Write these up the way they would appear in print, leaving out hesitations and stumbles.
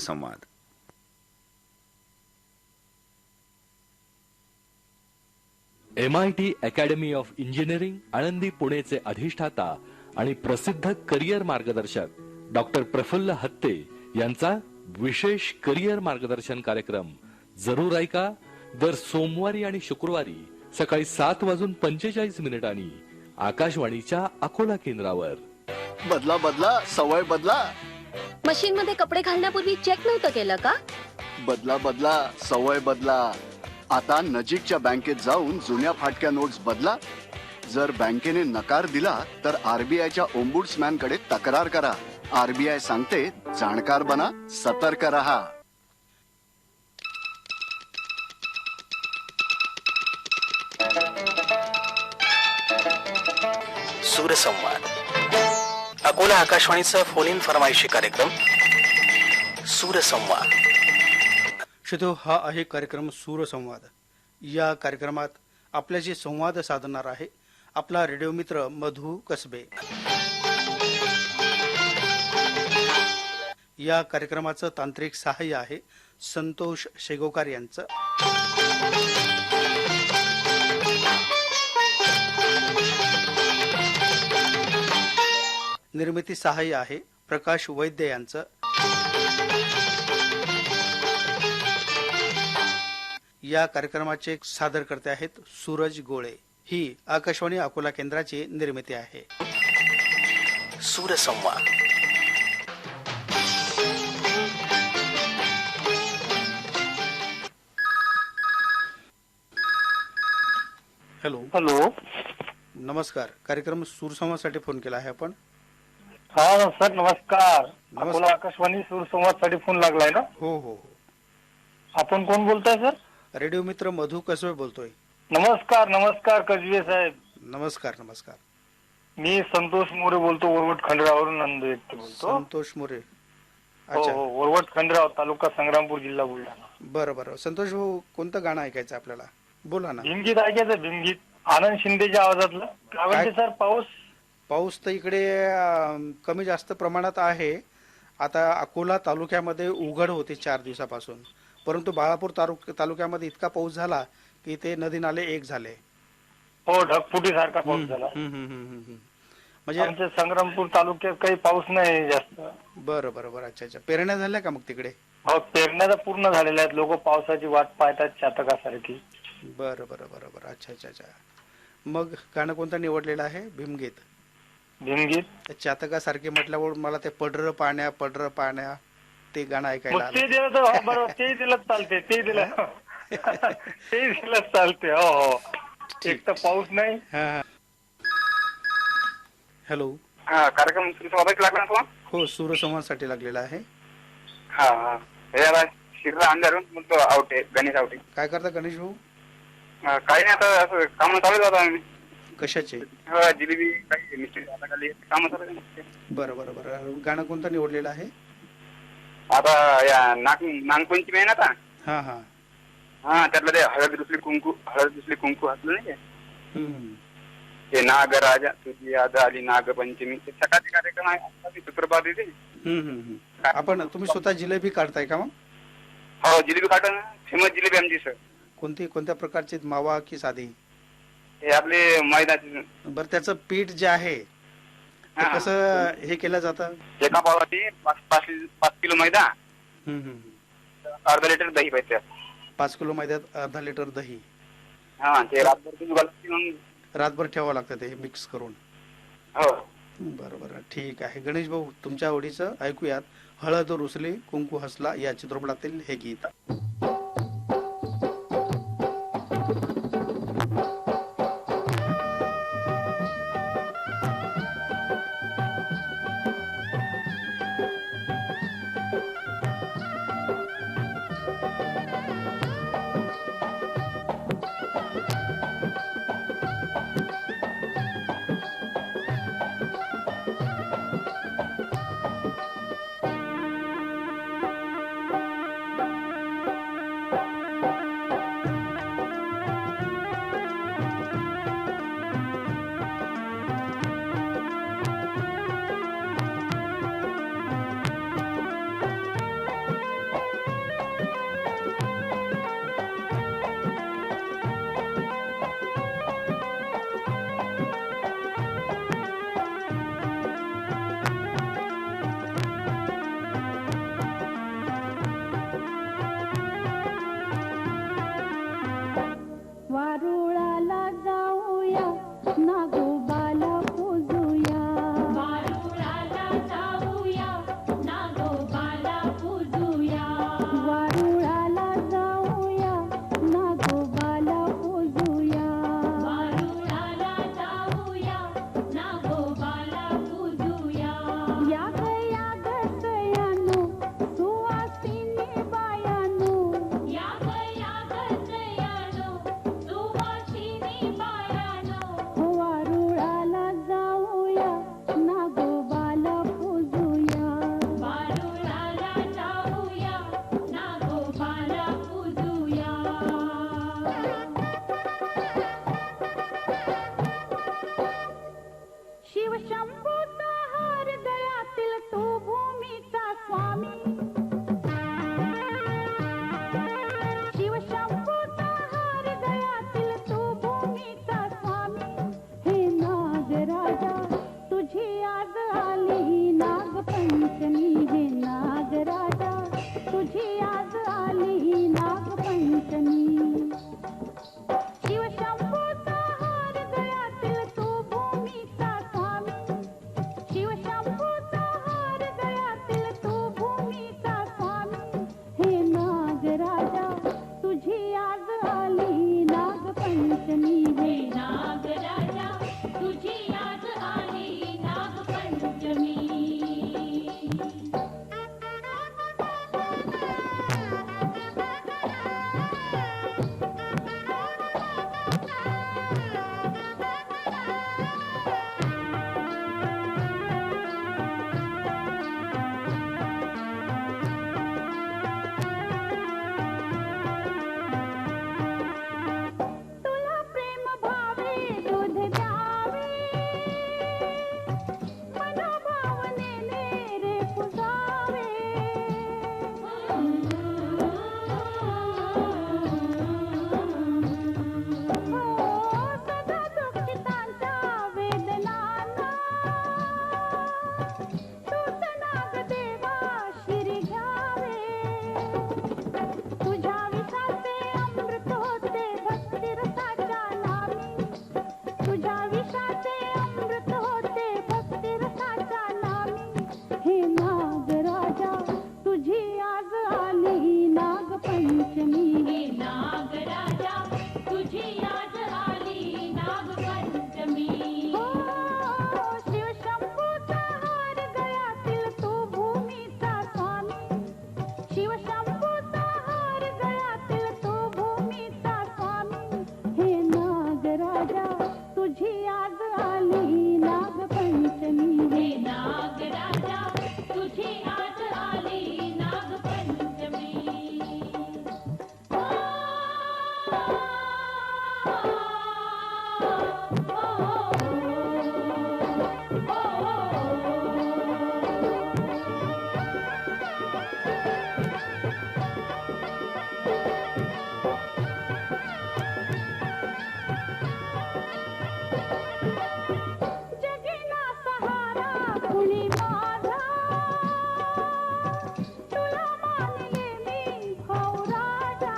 सूरसंवाद. MIT academy of engineering Alandi पुणेचे अधिष्ठाता आणि प्रसिद्ध करिअर मार्गदर्शक डॉक्टर प्रफुल्ल हत्ते यांचा विशेष करिअर मार्गदर्शन कार्यक्रम जरूर ऐका. दर सोमवारी आणि शुक्रवारी सकाळी 7:45 आकाशवाणीच्या अकोला केंद्रावर. बदला बदला सवय बदला. मशीन मध्ये कपडे घालण्यापूर्वी चेक नव्हतं केलं का? बदला बदला सवय बदला. आता नजीकच्या बँकेत जाऊन जुन्या फाटक्या नोट्स बदला. जर बँकेने नकार दिला तर RBIच्या ओम्बुड्समॅन कडे तक्रार करा. RBI सांगते जाणकार बना, सतर्क रहा. सूरसंवाद अकोला आकाशवाणीचा फोन इन फरमाईशी कार्यक्रम सूरसंवाद. श्रोतो, हा आहे कार्यक्रम सूरसंवाद. या कार्यक्रमात आपल्याशी संवाद साधणार आहे आपला रेडिओ मित्र मधु कसबे. या कार्यक्रमाचं तांत्रिक सहाय्य आहे संतोष शेगोकार यांचं. निर्मिती सहाय्य आहे प्रकाश वैद्य यांचं. या कार्यक्रमाचे सादरकर्ते आहेत सूरज गोळे. ही आकाशवाणी अकोला केंद्राची निर्मिती आहे. सूरसंवाद. हॅलो. हॅलो, नमस्कार. कार्यक्रम सूरसंवादसाठी फोन केला आहे आपण. हा सर, नमस्कार. नमस्कार. अकोला आकाशवाणी सूरसंवाद साठी फोन लागलाय ना? हो हो. आपण कोण बोलताय सर? रेडिओ मित्र मधु कसबे बोलतोय. नमस्कार नमस्कार कसबे साहेब. नमस्कार नमस्कार. मी संतोष मोरे बोलतो, वरवट खंडरावरून नंद व्यक्त बोलतो. संतोष मोरे. हो अच्छा. हो, वरवट खंडराव, तालुका संग्रामपूर, जिल्हा बुलढाणा. बरं बरं. संतोष भाऊ, कोणतं गाणं ऐकायचं आपल्याला? बोला ना. भीमगीत ऐकायचं, भीमगीत आनंद शिंदेच्या आवाजातलं. काय म्हणते सर पाऊस? पाऊस तर इकडे कमी जास्त प्रमाणात आहे. आता अकोला तालुक्यामध्ये उघड होती 4 दिवसापासून, परंतु बाळापूर तालुक्यामध्ये इतका पाऊस झाला की ते नदी नाले एक झाले. हो, ढगफुटी सारखा पाऊस झाला. म्हणजे आमच्या संग्रामपूर तालुक्यात काही पाऊस नाही जास्त. बरं बरं बरं. अच्छा अच्छा. पेरण्या झाल्या का मग तिकडे? हो, पेरण्या तर पूर्ण झालेल्या आहेत. लोक पावसाची वाट पाहतात चातकासारखी. बरं बरं बरं बरं. अच्छा अच्छा अच्छा. मग गाणं कोणतं निवडलेलं आहे? भीमगीत. भीमगीत चातकासारखे म्हटल्यावर मला ते पडर पाण्या ते गाणं ऐकायला ते दिलं तर हो, बरोबर. ते दिलं चालते, ते दिलं ते दिलं चालते. हो हो. एक तर पाऊस नाही. हॅलो. कार्यक्रम सूरसंवादाची लागला ना? हो, सूरसंवादसाठी लागलेला आहे. हा शिरला अंधारून म्हणतो आवटे, गणेश आवटे. काय करता गणेश भाऊ? काही नाही, आता असं काम चालू होतं आम्ही. कशाचे? जिलेबी काही काम चालू. बरं बरं बरं. गाणं कोणतं निवडलेलं आहे? आता या नागपंचमी आहे ना आता. हा हा हा, त्यातलं ते हळद दुसरी कुंकू असलं नाही हम्म. ते नागराजा तुझी याद आली नागपंचमी. ते सकाळचे कार्यक्रम आहे, सुप्रभात येते. आपण तुम्ही स्वतः जिलेबी काढताय का मग? हो, जिलेबी काढा ना. फेमस जिलेबी आमची सर. कोणत्या प्रकारची, मावा की साधी? हे आपले मैदाची. बरं, त्याचं पीठ जे आहे ते कसं हे केलं जातं? एका पावाची 5 किलो मैदा, अर्धा लिटर दही पाहिजे. 5 किलो मैद्यात अर्धा लिटर दही. हा, ते रातभर ठेवावं लागतं ते मिक्स करून. हो. बरोबर. ठीक आहे गणेश भाऊ, तुमच्या आवडीचं ऐकूयात हळद रुसली कुंकू हसला या चित्रपटातील हे गीत. तुझी आज आली नागपंचमी शिवशंभूचा हार गळ्यातील तू भूमीचा स्वामी शिवशंभूचा हार गळ्यातील तू भूमीचा स्वामी हे नागराजा तुझी आज आली नागपंचमी हे नागराजा तुझी आज आली नागपंचमी तुला प्रेम भावे दूध द्यावे मनोभावनेने रे पुजावे सदा दुःखितांच्या वेदनांना तूच नागदेवा शिरी घ्यावे तुझ्या विषाचे अमृत होते भक्तिरसाच्या नामी तुझ्या विषाचे अमृत होते भक्तिरसाच्या नामी हे नागराजा तुझी आज आली नागपंचमी हे नागराजा तुझी आज आली नागपंचमी शिवशंभूचा हार गळ्यातील तू भूमीचा स्वामी शिवशंभूचा हार गळ्यातील तू भूमीचा स्वामी हे नागराजा तुझी आज आली नागपंचमी हे नागराजा तुझी आज आली नागपंचमी जगेना सहारा कुणी माझा तुला मानले मी भाऊ राजा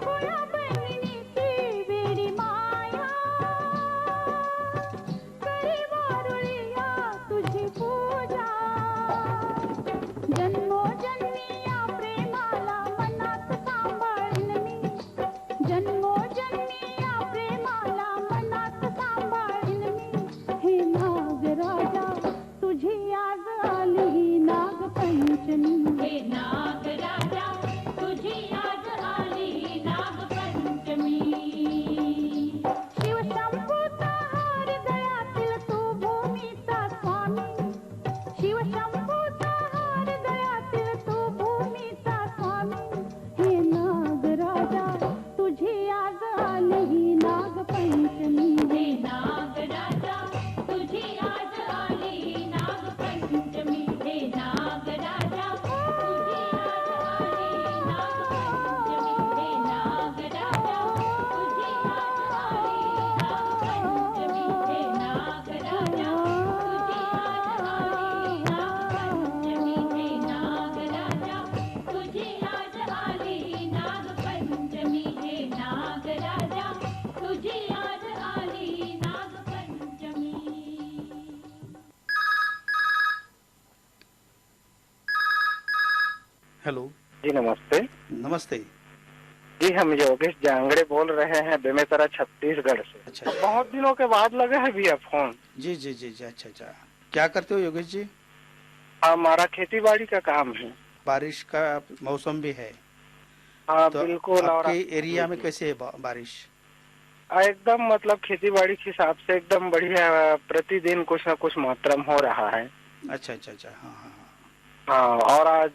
खुळ्या बहिणीची वेडी माया करी वारुळिया तुझी पूजा जन्मोजन्मी या प्रेमाला मनात सांभाळीन मी जन्मोजन्मी या प्रेमाला मनात सांभाळीन मी हे नागराजा तुझी आज आली नागपंचमी हे नागराजा तुझी आज आली नागपंचमी शिवशंभूचा हार गळ्यातील तू भूमीचा स्वामी शिवशंभूचा हार गळ्यातील तू भूमीचा स्वामी हे नागराजा तुझी आज आली नागपंचमी हे नागराजा तुझी आज आली नागपंचमी हे नागराजा तुझी आज आली नागपंचमी हे नागराजा तुझी आज आली नागपंचमी हे नागराजा तुझी आज आली नागपंचमी हे नागराजा तुझी आज आली नागपंचमी हेलो जी नमस्ते नमस्ते जी हम योगेश जांगड़े बोल रहे हैं बेमेतरा छत्तीसगढ़ से अच्छा बहुत दिनों के बाद लगा है भैया फोन जी जी जी जी अच्छा अच्छा क्या करते हो योगेश जी हमारा खेती बाड़ी का काम है बारिश का मौसम भी है हाँ तो बिल्कुल और आपके एरिया में कैसे है बारिश एकदम मतलब खेती बाड़ी के हिसाब से एकदम बढ़िया प्रतिदिन कुछ न कुछ मात्रा में हो रहा है अच्छा अच्छा अच्छा हाँ हाँ हाँ और आज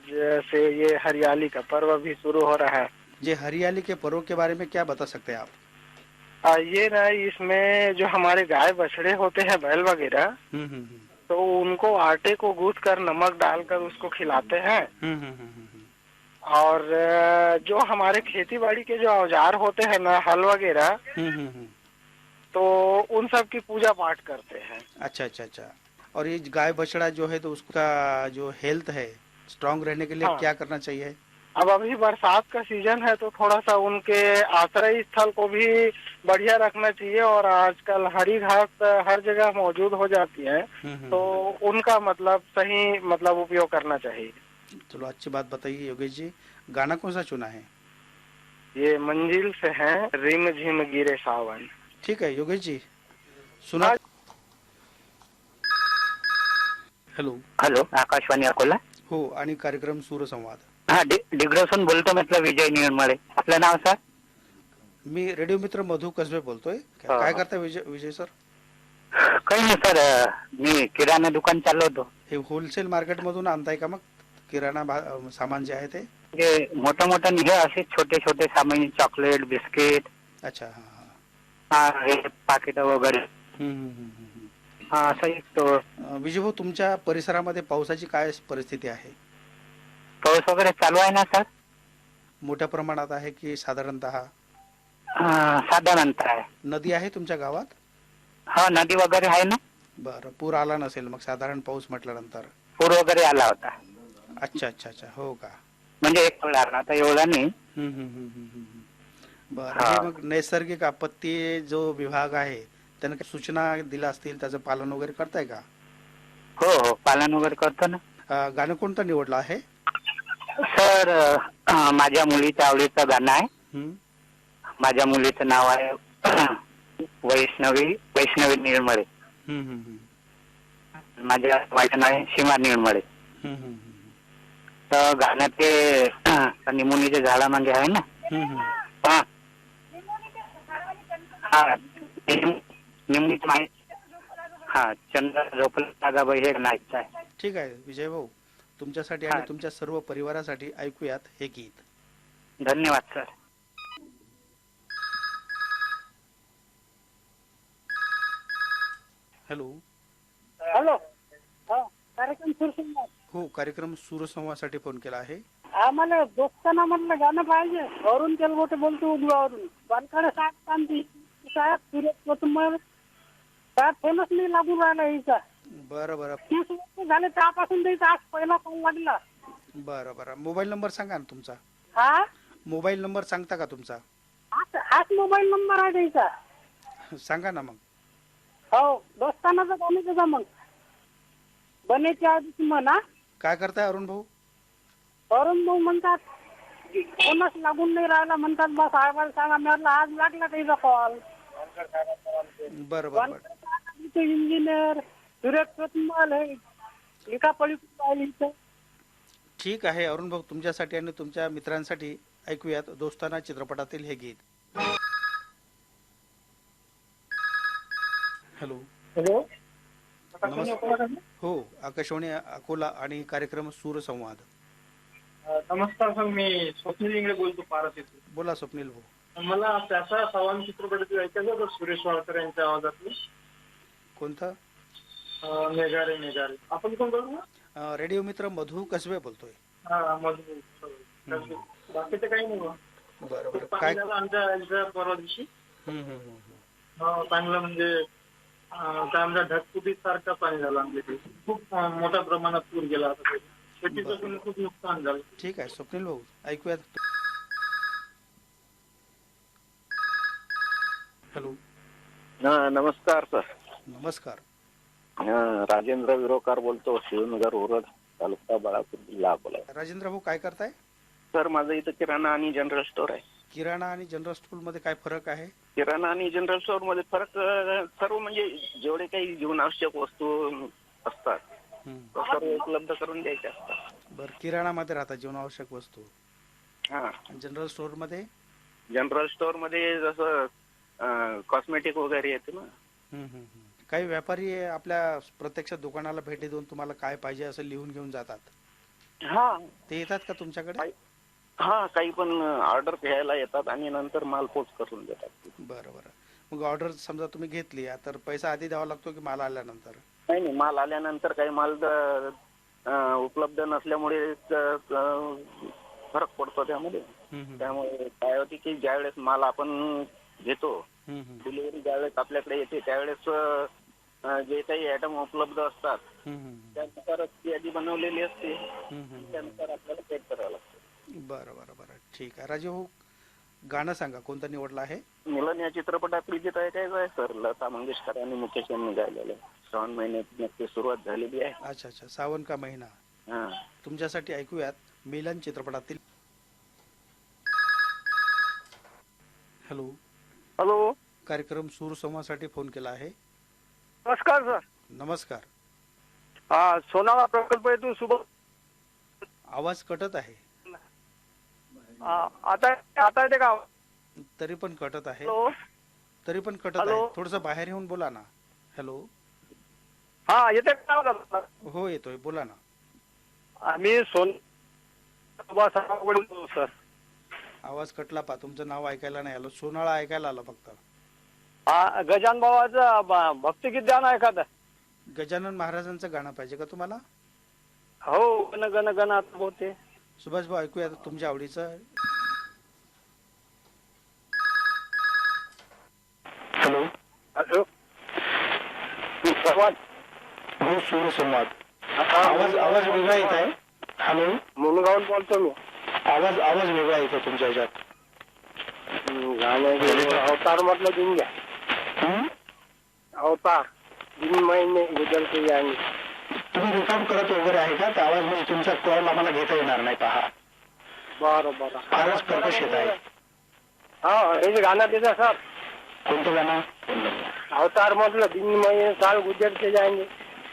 से ये हरियाली का पर्व भी शुरू हो रहा है ये हरियाली के पर्व के बारे में क्या बता सकते हैं आप ये ना इसमें जो हमारे गाय बछड़े होते हैं बैल वगैरह तो उनको आटे को गूंथ कर नमक डालकर उसको खिलाते हैं। और जो हमारे खेती बाड़ी के जो औजार होते हैं ना हल वगैरह तो उन सब की पूजा पाठ करते हैं। अच्छा अच्छा अच्छा। और ये गाय बछड़ा जो है तो उसका जो हेल्थ है स्ट्रांग रहने के लिए हाँ। क्या करना चाहिए? अब अभी बरसात का सीजन है तो थोड़ा सा उनके आश्रय स्थल को भी बढ़िया रखना चाहिए, और आजकल हरी घास हर जगह मौजूद हो जाती है, तो उनका मतलब सही मतलब उपयोग करना चाहिए। चलो अच्छी बात बताइए योगेश जी, गाना कौन सा चुना है? ये मंजिल से है रिम झिम गिरे सावन। ठीक है योगेश जी, सुना। Hello hello, Akashvani Akola. हो, आणि कार्यक्रम सूरसंवाद. हा, डिग्रसन बोलतो. म्हटलं विजय नियनमाळे. आपलं नाव सर? मी रेडिओ मित्र मधु कसबे बोलतोय. काय करता विजय सर? काही नाही सर, मी किराणा दुकान चालवतो. हे होलसेल मार्केट मधून आणताय का मग किराणा सामान जे आहे ते? म्हणजे मोठं मोठं हे असे छोटे छोटे सामान, चॉकलेट, बिस्किट. अच्छा. हे पाकिट वगैरे. हा, असं एक. विजय भाऊ, तुमच्या परिसरामध्ये पावसाची काय परिस्थिती आहे? पाऊस वगैरे चालू आहे ना सर? मोठ्या प्रमाणात आहे की साधारणतः? साधारणतः आहे. नदी आहे तुमच्या गावात? हा, नदी वगैरे आहे ना. बरं, पूर आला नसेल मग साधारण पाऊस म्हटल्यानंतर? पूर वगैरे आला होता. अच्छा अच्छा अच्छा, हो का? म्हणजे एक वेळ आला, आता एवढा नाही. बरं, मग नैसर्गिक आपत्ती जो विभाग आहे त्याने काही सूचना दिल्या असतील, त्याचं पालन वगैरे करताय का? हो हो, पालन वगैरे करतो ना. गाणं कोणतं निवडलं आहे सर? माझ्या मुलीच्या आवडीचं गाणं आहे. माझ्या मुलीचं नाव आहे वैष्णवी निर्मळे. माझ्या माझं नाव आहे सीमा निर्मळे. तर गाणं ते निमोनीच्या झाडामागे आहे ना. हा, निमणीच माहिती. हा, चंद्र झोपला जागाबाई हे नाहीच आहे. ठीक आहे विजय भाऊ, तुमच्यासाठी आणि तुमच्या सर्व परिवारासाठी ऐकूयात हे गीत. धन्यवाद सर. हॅलो. हॅलो. कार्यक्रम सूरसंवाद. हो, कार्यक्रम सूरसंवादसाठी फोन केला आहे. आम्हाला दोस्ताना म्हटलं गाणं पाहिजे. अरुण तेलगोटे बोलतो उजवावरून. बालकडे साहेब सुरेश कोथंबर साहेब फोनच नाही लागून राहिला यायचा. बरं बरं 30 वर्ष झाले त्यापासून द्यायचा, आज पहिला कॉल लागला. बरं बरं, मोबाईल नंबर सांगा ना तुमचा. हा, मोबाईल नंबर सांगता का तुमचा? हाच मोबाईल नंबर आहे द्यायचा. सांगा ना मग. हो, दोस्तानाचं गाणं त्याचा मग बनेच्या आधी म्हणा. काय करताय अरुण भाऊ? अरुण भाऊ म्हणतात फोनच लागून नाही राहिला, म्हणतात बा साहेबाला सांगा. मी म्हटलं आज लागला त्याचा कॉल. बरं बरं बरं. इंजिनियर सुरेश कोतमल हे लिखापळी पाहिली. ठीक आहे अरुण भाऊ, तुमच्यासाठी आणि तुमच्या मित्रांसाठी ऐकूयात दोस्ताना चित्रपटातील हे गीत. हॅलो. हॅलो. हो, आकाशवाणी अकोला आणि कार्यक्रम सूरसंवाद. नमस्कार सर, मी स्वप्नील इंगळे बोलतो पारस येथे. बोला स्वप्नील भाऊ. मला त्याचा सवान चित्रपटातील ऐकायचं होतं सुरेश वाडकर यांच्या आवाजातलं. कोणतं? मेघारे मेघारे. आपण कोण बोलतो? रेडिओ मित्र मधु कसबे बोलतोय. हा, मधु. बाकीचं काही नाही. बरोबर. काय आमच्या परवा दिवशी चांगलं म्हणजे काय म्हणतात ढगफुटी सारखं पाणी झालं आमच्या इथे. खूप मोठ्या प्रमाणात पूर गेला होता. शेतीचं पण खूप नुकसान झालं. ठीक आहे स्वप्नील भाऊ, ऐकूयात. हॅलो. नमस्कार सर. नमस्कार. राजेंद्र विरोकार बोलतो, शिवनगर ओरड, तालुका बाळापूर, जिल्हा अकोला. राजेंद्र भाऊ काय करताय? सर माझं इथं किराणा आणि जनरल स्टोअर आहे. किराणा आणि जनरल स्टोअर मध्ये काय फरक आहे? किराणा आणि जनरल स्टोअर मध्ये फरक सर्व म्हणजे जेवढे काही जीवनावश्यक वस्तू असतात सर्व उपलब्ध करून द्यायचे असतात. बरं, किराणा मध्ये राहतात जीवनावश्यक वस्तू. हा. जनरल स्टोअर मध्ये? जनरल स्टोअर मध्ये जसं कॉस्मेटिक वगैरे येते ना. काही व्यापारी आपल्या प्रत्यक्ष दुकानाला भेटी देऊन तुम्हाला काय पाहिजे असं लिहून घेऊन जातात. हा, ते येतात का तुमच्याकडे? हा, काही पण ऑर्डर घ्यायला येतात आणि नंतर माल पोच करून देतात. बरं बरं. मग ऑर्डर समजा तुम्ही घेतली तर पैसा आधी द्यावा लागतो की माल आल्यानंतर? नाही, माल आल्यानंतर काही माल उपलब्ध नसल्यामुळे फरक पडतो त्यामध्ये. त्यामुळे काय होते की ज्यावेळेस माल आपण घेतो डिलिव्हरी ज्यावेळेस आपल्याकडे येते त्यावेळेस जे काही आयटम उपलब्ध असतात त्यानुसारच ती यादी बनवलेली असते, त्यानुसार आपल्याला चेक करावं लागतं. बरं ठीक आहे. राजीव, गाणं सांगा, कोणतं निवडलं आहे? मिलन या चित्रपटातली गीत ऐकायचं आहे सर. लता मंगेशकर आणि मुकेश यांनी गायलेलं. श्रावण महिन्यात नक्की सुरुवात झालेली आहे. अच्छा, सावन का महिना. तुमच्यासाठी ऐकूयात मिलन चित्रपटातील. हॅलो, कार्यक्रम सूर संवादसाठी फोन केला आहे. नमस्कार सर. नमस्कार. हा, सोनाळा प्रकल्प येथून शुभ. आवाज कटत आहे. आता येते का? तरी पण कटत आहे. हॅलो. आहे. थोडस बाहेर येऊन बोला ना. हॅलो. हा, येते का? हो, येतोय, बोला ना. आम्ही सर. आवाज कटला पा. तुमचं नाव ऐकायला नाही आलं. सोनाळा ऐकायला आलं फक्त. हा, गजानन बाबाचं भक्तिगीत द्या ना एखादं. गजानन महाराजांचं गाणं पाहिजे का तुम्हाला? हो, गण गण गण आता बोलते. सुभाष भाऊ, ऐकूया तुमच्या आवडीचं. हॅलो. सूरसंवाद. आवाज वेगळा येत आहे. हॅलो, मुलगावून बोलतो मी. आवाज वेगळा येतो तुमच्या ह्याच्यात. अवतार म्हटलं घेऊन घ्या. अवतार दिन महिने गुजरते आणि तुम्ही रेकॉर्ड करत वगैरे आहे का? आवाज म्हणजे तुमचा कॉल आम्हाला घेता येणार नाही. पहा, बरं फारच कर्कश येत आहे. हा, हे गाणं देता सर. कोणतं गाणं? अवतार म्हटलं दिन महिने साल गुजरते जाएंगे.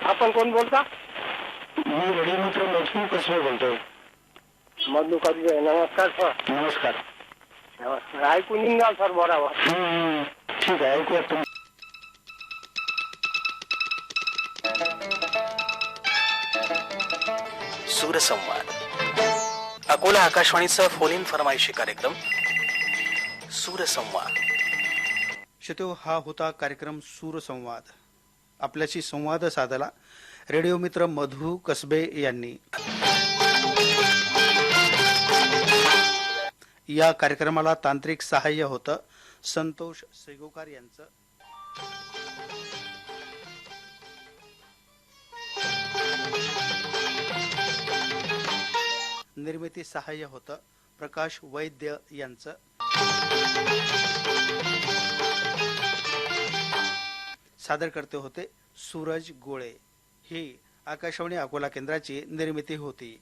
आपण कोण बोलता? मी रेडिओ मधू कसबे बोलतोय. मधू कसबे. नमस्कार सर. नमस्कार. ऐकून निघाल सर बरोबर. ठीक आहे, ऐकूया तुम्ही. सूरसंवाद अकोला आकाशवाणीचा फोन इन फरमाईशी कार्यक्रम सूरसंवाद. श्रोते, हा होता कार्यक्रम सूरसंवाद. आपल्याशी संवाद साधला रेडिओ मित्र मधू कसबे यांनी. या कार्यक्रमाला तांत्रिक सहाय्य होतं संतोष सेगोकार यांचं. निर्मिती सहाय्य होतं प्रकाश वैद्य यांचं. सादर करते होते सूरज गोळे. ही आकाशवाणी अकोला केंद्राची निर्मिती होती.